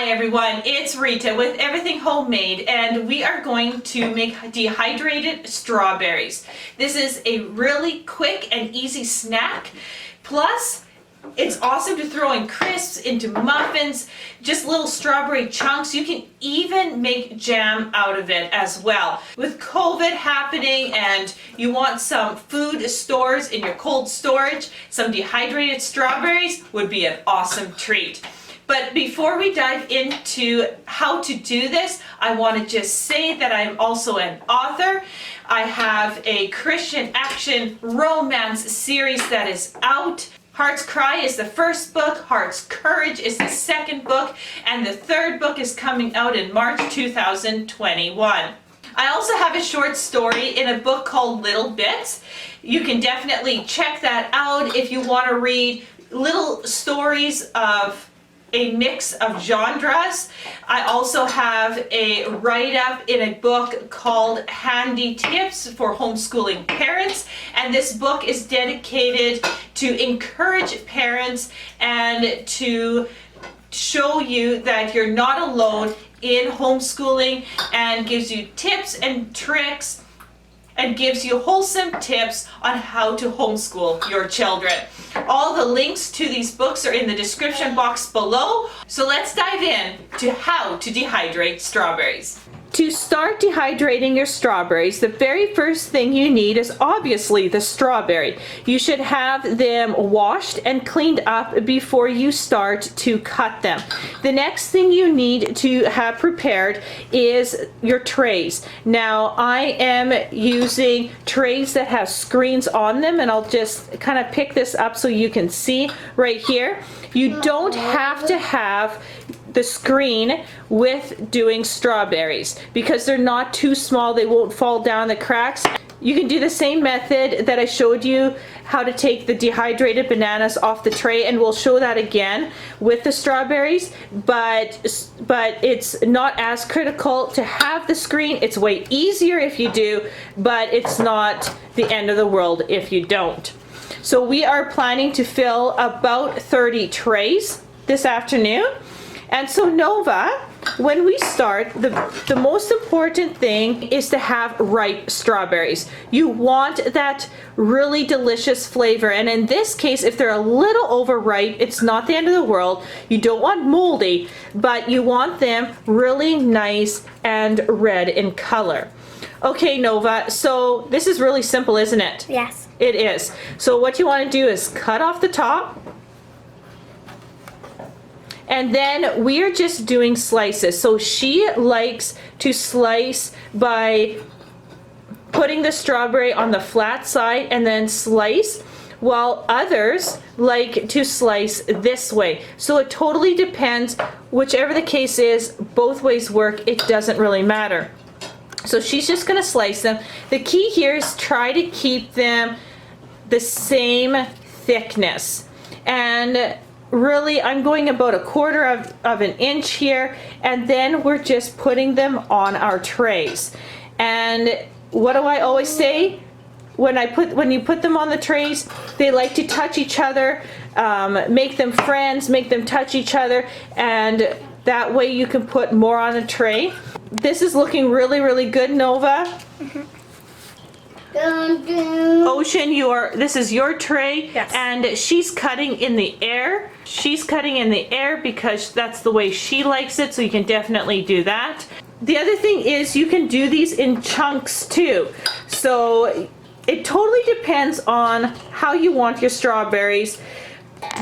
Hi everyone, it's Rita with Everything Homemade, and we are going to make dehydrated strawberries. This is a really quick and easy snack, plus it's awesome to throw in crisps, into muffins, just little strawberry chunks. You can even make jam out of it as well. With COVID happening and you want some food stores in your cold storage, some dehydrated strawberries would be an awesome treat. But before we dive into how to do this, I want to just say that I'm also an author. I have a Christian action romance series that is out. Heart's Cry is the first book, Heart's Courage is the second book, and the third book is coming out in March 2021. I also have a short story in a book called Little Bits. You can definitely check that out if you want to read little stories of a mix of genres. I also have a write-up in a book called Handy Tips for Homeschooling Parents, and this book is dedicated to encourage parents and to show you that you're not alone in homeschooling, and gives you tips and tricks and gives you wholesome tips on how to homeschool your children. All the links to these books are in the description box below. So let's dive in to how to dehydrate strawberries. To start dehydrating your strawberries, the very first thing you need is obviously the strawberry. You should have them washed and cleaned up before you start to cut them. The next thing you need to have prepared is your trays. Now I am using trays that have screens on them, and I'll just kind of pick this up so you can see right here. You don't have to have the screen with doing strawberries because they're not too small, they won't fall down the cracks. You can do the same method that I showed you how to take the dehydrated bananas off the tray, and we'll show that again with the strawberries, but it's not as critical to have the screen. It's way easier if you do, but it's not the end of the world if you don't. So we are planning to fill about 30 trays this afternoon. And so Nova, when we start, the most important thing is to have ripe strawberries. You want that really delicious flavor, and in this case, if they're a little overripe, it's not the end of the world. You don't want moldy, but you want them really nice and red in color. Okay, Nova, so this is really simple, isn't it? Yes. It is. So what you want to do is cut off the top. And then we're just doing slices. So she likes to slice by putting the strawberry on the flat side and then slice, while others like to slice this way. So it totally depends. Whichever the case is, both ways work. It doesn't really matter. So she's just going to slice them. The key here is try to keep them the same thickness. And really, I'm going about a quarter of an inch here, and then we're just putting them on our trays. And what do I always say? When you put them on the trays, they like to touch each other, make them friends, make them touch each other, and that way you can put more on a tray. This is looking really, really good, Nova. Mm-hmm. Ocean, this is your tray. Yes. And she's cutting in the air. She's cutting in the air because that's the way she likes it, so you can definitely do that. The other thing is you can do these in chunks too. So it totally depends on how you want your strawberries,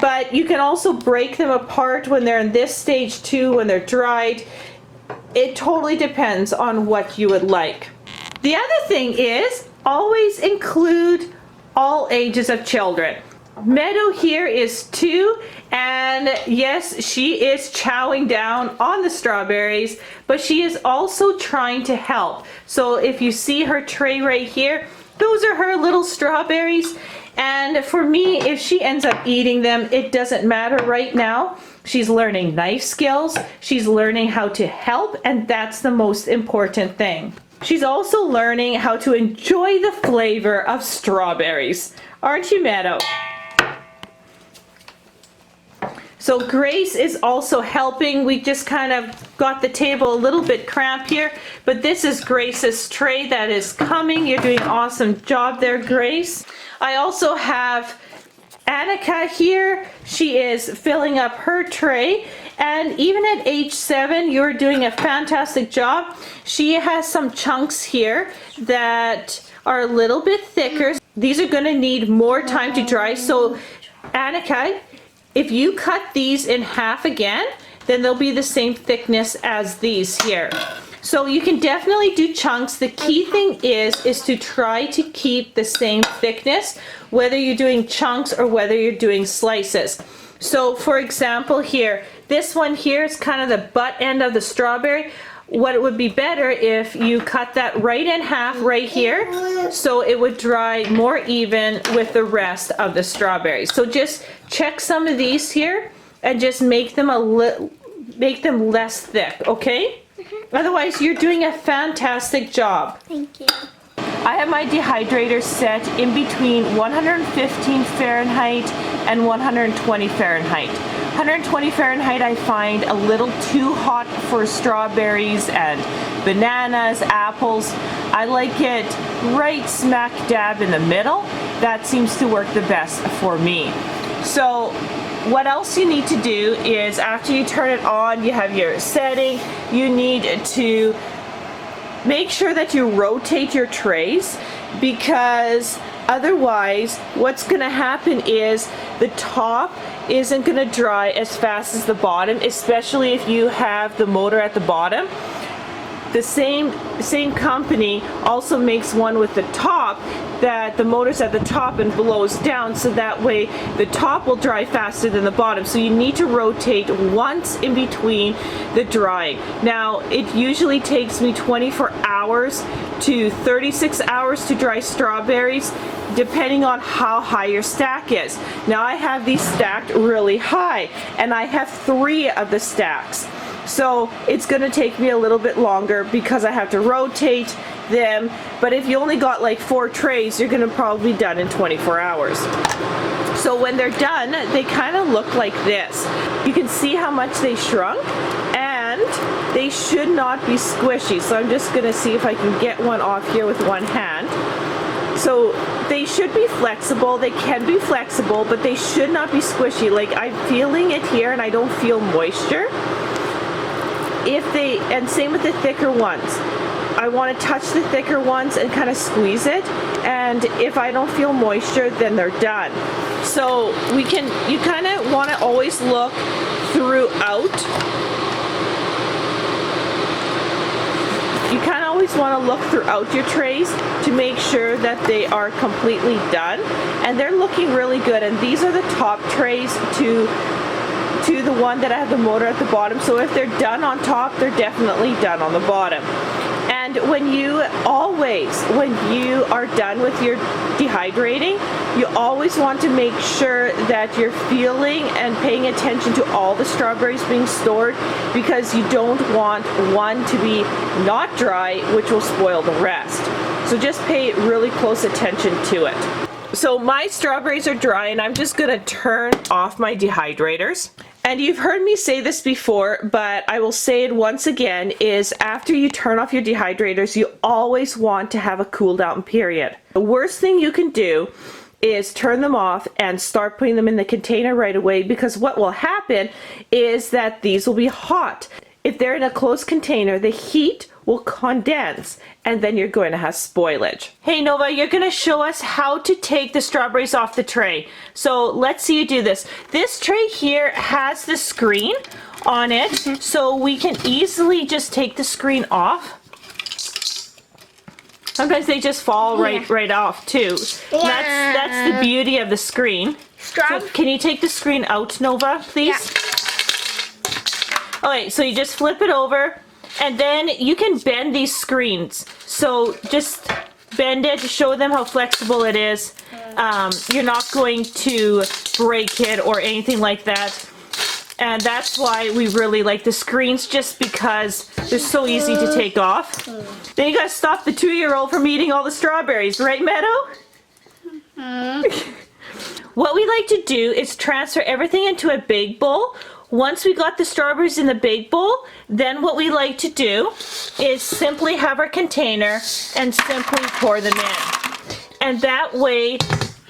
but you can also break them apart when they're in this stage too, when they're dried. It totally depends on what you would like. The other thing is always include all ages of children. Meadow here is 2, and yes, she is chowing down on the strawberries, but she is also trying to help. So if you see her tray right here, those are her little strawberries. And for me, if she ends up eating them, it doesn't matter right now. She's learning knife skills, she's learning how to help, and that's the most important thing. She's also learning how to enjoy the flavor of strawberries. Aren't you, Meadow? So Grace is also helping. We just kind of got the table a little bit cramped here, but this is Grace's tray that is coming. You're doing an awesome job there, Grace. I also have Annika here. She is filling up her tray, and even at age 7 you're doing a fantastic job. She has some chunks here that are a little bit thicker. These are going to need more time to dry, so Annika, if you cut these in half again, then they'll be the same thickness as these here. So you can definitely do chunks. The key thing is to try to keep the same thickness, whether you're doing chunks or whether you're doing slices. So for example here, this one here is kind of the butt end of the strawberry. What it would be better if you cut that right in half right here, so it would dry more even with the rest of the strawberries. So just check some of these here and just make them less thick, okay? Otherwise, you're doing a fantastic job. Thank you. I have my dehydrator set in between 115 Fahrenheit and 120 Fahrenheit. 120 Fahrenheit I find a little too hot for strawberries and bananas, apples. I like it right smack dab in the middle. That seems to work the best for me. So what else you need to do is, after you turn it on, you have your setting, you need to make sure that you rotate your trays, because otherwise what's going to happen is the top isn't going to dry as fast as the bottom, especially if you have the motor at the bottom. The same company also makes one with the top that the motor's at the top and blows down, so that way the top will dry faster than the bottom. So you need to rotate once in between the drying. Now it usually takes me 24 hours to 36 hours to dry strawberries, depending on how high your stack is. Now I have these stacked really high, and I have 3 of the stacks. So it's going to take me a little bit longer because I have to rotate them. But if you only got like 4 trays, you're going to probably be done in 24 hours. So when they're done, they kind of look like this. You can see how much they shrunk, and they should not be squishy. So I'm just going to see if I can get one off here with one hand. So they should be flexible. They can be flexible, but they should not be squishy. Like, I'm feeling it here and I don't feel moisture. And same with the thicker ones. I want to touch the thicker ones and kind of squeeze it, and if I don't feel moisture, then they're done. So you kind of want to always look throughout. You kind of always want to look throughout your trays to make sure that they are completely done, and they're looking really good. And these are the top trays to the one that I have the motor at the bottom. So if they're done on top, they're definitely done on the bottom. And when you are done with your dehydrating, you always want to make sure that you're feeling and paying attention to all the strawberries being stored, because you don't want one to be not dry, which will spoil the rest. So just pay really close attention to it. So my strawberries are dry, and I'm just going to turn off my dehydrators. And you've heard me say this before, but I will say it once again, is after you turn off your dehydrators, you always want to have a cool down period. The worst thing you can do is turn them off and start putting them in the container right away, because what will happen is that these will be hot. If they're in a closed container, the heat will condense, and then you're going to have spoilage. Hey Nova, you're going to show us how to take the strawberries off the tray. So let's see you do this. This tray here has the screen on it, so we can easily just take the screen off. Sometimes they just fall right off too. Yeah. That's the beauty of the screen. So can you take the screen out, Nova, please? Yeah. Okay, so you just flip it over, and then you can bend these screens. So just bend it to show them how flexible it is. You're not going to break it or anything like that. And that's why we really like the screens, just because they're so easy to take off. Then you gotta stop the 2-year-old from eating all the strawberries, right, Meadow? what we like to do is transfer everything into a big bowl. Once we got the strawberries in the big bowl, then what we like to do is simply have our container and simply pour them in. And that way,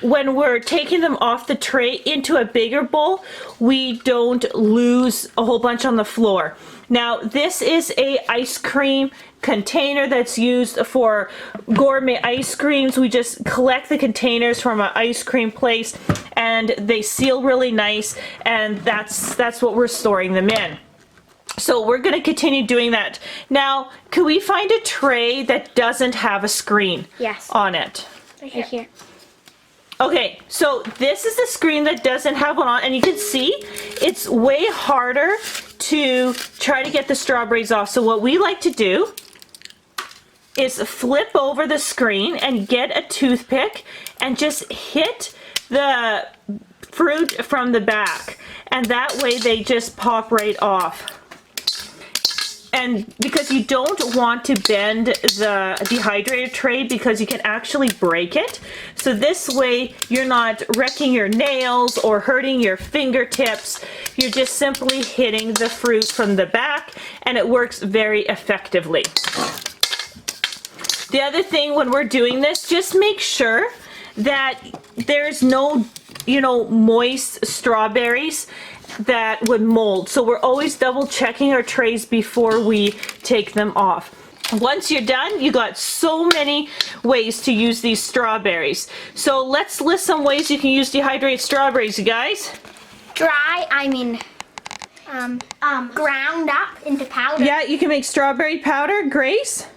when we're taking them off the tray into a bigger bowl, we don't lose a whole bunch on the floor. Now, this is a ice cream container that's used for gourmet ice creams. We just collect the containers from an ice cream place and they seal really nice, and that's what we're storing them in. So we're going to continue doing that. Now, can we find a tray that doesn't have a screen on it? Right here. Okay, so this is the screen that doesn't have one on, and you can see it's way harder to try to get the strawberries off. So what we like to do is flip over the screen and get a toothpick and just hit the fruit from the back, and that way they just pop right off. And because you don't want to bend the dehydrator tray, because you can actually break it. So this way you're not wrecking your nails or hurting your fingertips. You're just simply hitting the fruit from the back, and it works very effectively. The other thing when we're doing this, just make sure that there's no, moist strawberries that would mold. So we're always double checking our trays before we take them off. Once you're done, you got so many ways to use these strawberries. So let's list some ways you can use dehydrated strawberries, you guys. Dry, ground up into powder. Yeah, you can make strawberry powder. Grace?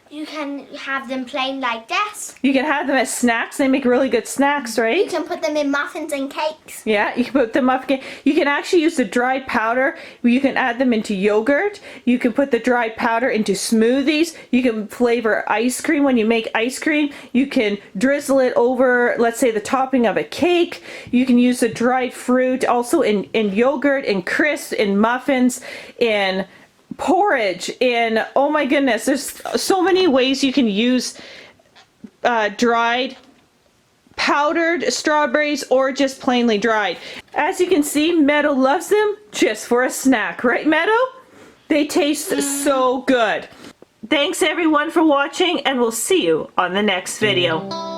You can have them plain like this. You can have them as snacks. They make really good snacks, right? You can put them in muffins and cakes. Yeah, you can put them up. You can actually use the dried powder. You can add them into yogurt. You can put the dried powder into smoothies. You can flavor ice cream when you make ice cream. You can drizzle it over, let's say, the topping of a cake. You can use the dried fruit also in yogurt, in crisps, in muffins, in porridge, in, oh my goodness, there's so many ways you can use dried powdered strawberries or just plainly dried. As you can see, Meadow loves them just for a snack, right, Meadow? They taste so good. Thanks everyone for watching, and we'll see you on the next video.